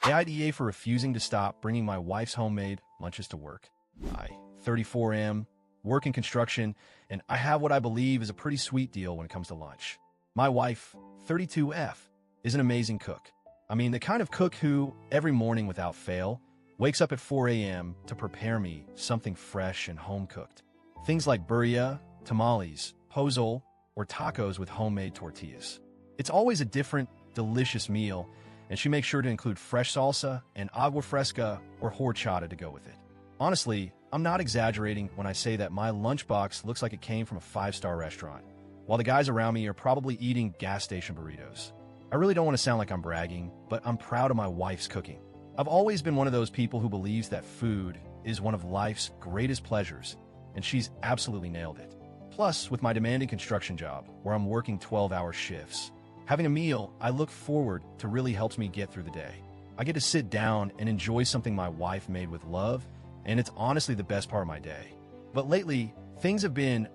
AITA for refusing to stop bringing my wife's homemade lunches to work. I, 34 am, work in construction, and I have what I believe is a pretty sweet deal when it comes to lunch. My wife, 32F, is an amazing cook. I mean, the kind of cook who, every morning without fail, wakes up at 4 a.m. to prepare me something fresh and home-cooked. Things like burrito, tamales, pozole, or tacos with homemade tortillas. It's always a different, delicious meal, and she makes sure to include fresh salsa and agua fresca or horchata to go with it. Honestly, I'm not exaggerating when I say that my lunchbox looks like it came from a 5-star restaurant, while the guys around me are probably eating gas station burritos. I really don't want to sound like I'm bragging, but I'm proud of my wife's cooking. I've always been one of those people who believes that food is one of life's greatest pleasures, and she's absolutely nailed it. Plus, with my demanding construction job, where I'm working 12-hour shifts, having a meal I look forward to really helps me get through the day. I get to sit down and enjoy something my wife made with love, and it's honestly the best part of my day. But lately, things have been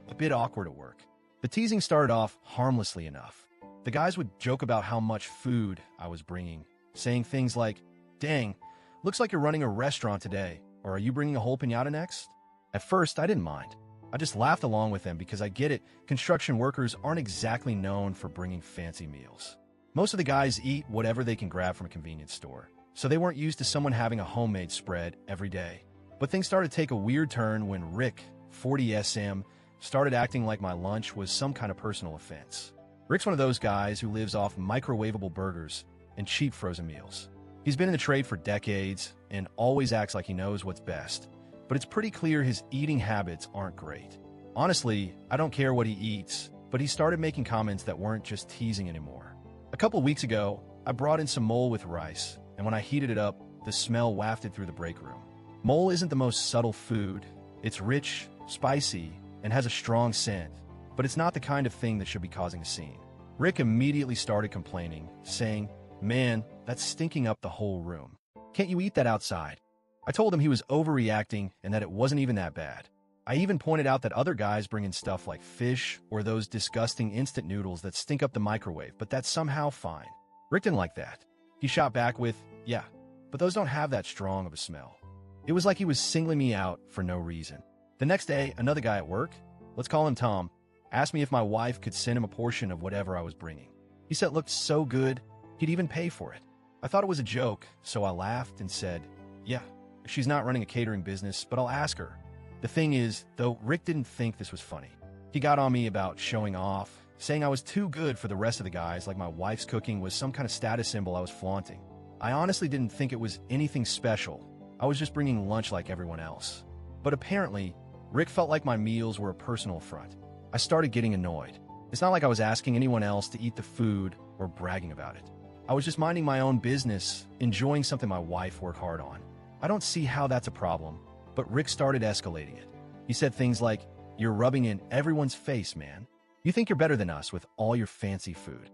a bit awkward at work. The teasing started off harmlessly enough. The guys would joke about how much food I was bringing, saying things like, "Dang, looks like you're running a restaurant today, or are you bringing a whole piñata next?" At first, I didn't mind. I just laughed along with them because I get it, construction workers aren't exactly known for bringing fancy meals. Most of the guys eat whatever they can grab from a convenience store, so they weren't used to someone having a homemade spread every day. But things started to take a weird turn when Rick, 40SM, started acting like my lunch was some kind of personal offense. Rick's one of those guys who lives off microwavable burgers and cheap frozen meals. He's been in the trade for decades and always acts like he knows what's best, but it's pretty clear his eating habits aren't great. Honestly, I don't care what he eats, but he started making comments that weren't just teasing anymore. A couple weeks ago, I brought in some mole with rice, and when I heated it up, the smell wafted through the break room. Mole isn't the most subtle food. It's rich, spicy, and has a strong scent, but it's not the kind of thing that should be causing a scene. Rick immediately started complaining, saying, "Man, that's stinking up the whole room. Can't you eat that outside?" I told him he was overreacting and that it wasn't even that bad. I even pointed out that other guys bring in stuff like fish or those disgusting instant noodles that stink up the microwave, but that's somehow fine. Rick didn't like that. He shot back with, "Yeah, but those don't have that strong of a smell." It was like he was singling me out for no reason. The next day, another guy at work, let's call him Tom, asked me if my wife could send him a portion of whatever I was bringing. He said it looked so good, he'd even pay for it. I thought it was a joke, so I laughed and said, "Yeah, she's not running a catering business, but I'll ask her." The thing is, though, Rick didn't think this was funny. He got on me about showing off, saying I was too good for the rest of the guys, like my wife's cooking was some kind of status symbol I was flaunting. I honestly didn't think it was anything special. I was just bringing lunch like everyone else. But apparently, Rick felt like my meals were a personal affront. I started getting annoyed. It's not like I was asking anyone else to eat the food or bragging about it. I was just minding my own business, enjoying something my wife worked hard on. I don't see how that's a problem, but Rick started escalating it. He said things like, "You're rubbing in everyone's face, man. You think you're better than us with all your fancy food."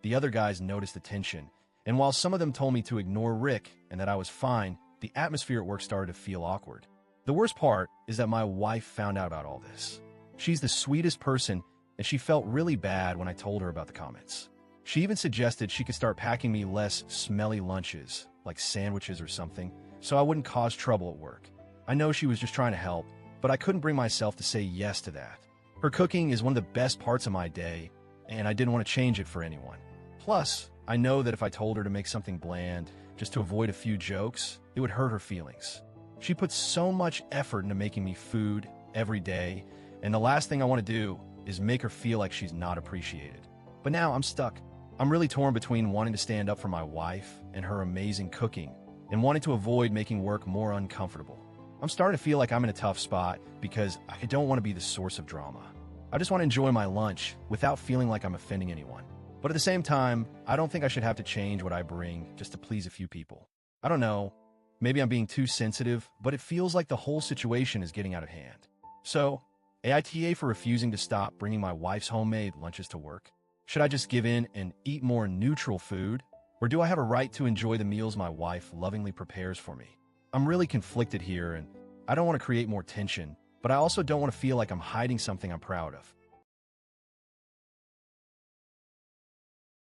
The other guys noticed the tension, and while some of them told me to ignore Rick and that I was fine, the atmosphere at work started to feel awkward. The worst part is that my wife found out about all this. She's the sweetest person, and she felt really bad when I told her about the comments. She even suggested she could start packing me less smelly lunches, like sandwiches or something, so I wouldn't cause trouble at work. I know she was just trying to help, but I couldn't bring myself to say yes to that. Her cooking is one of the best parts of my day, and I didn't want to change it for anyone. Plus, I know that if I told her to make something bland, just to avoid a few jokes, it would hurt her feelings. She puts so much effort into making me food every day, and the last thing I want to do is make her feel like she's not appreciated. But now I'm stuck. I'm really torn between wanting to stand up for my wife and her amazing cooking, and wanting to avoid making work more uncomfortable. I'm starting to feel like I'm in a tough spot because I don't want to be the source of drama. I just want to enjoy my lunch without feeling like I'm offending anyone. But at the same time, I don't think I should have to change what I bring just to please a few people. I don't know. Maybe I'm being too sensitive, but it feels like the whole situation is getting out of hand. So, AITA for refusing to stop bringing my wife's homemade lunches to work? Should I just give in and eat more neutral food? Or do I have a right to enjoy the meals my wife lovingly prepares for me? I'm really conflicted here, and I don't want to create more tension, but I also don't want to feel like I'm hiding something I'm proud of.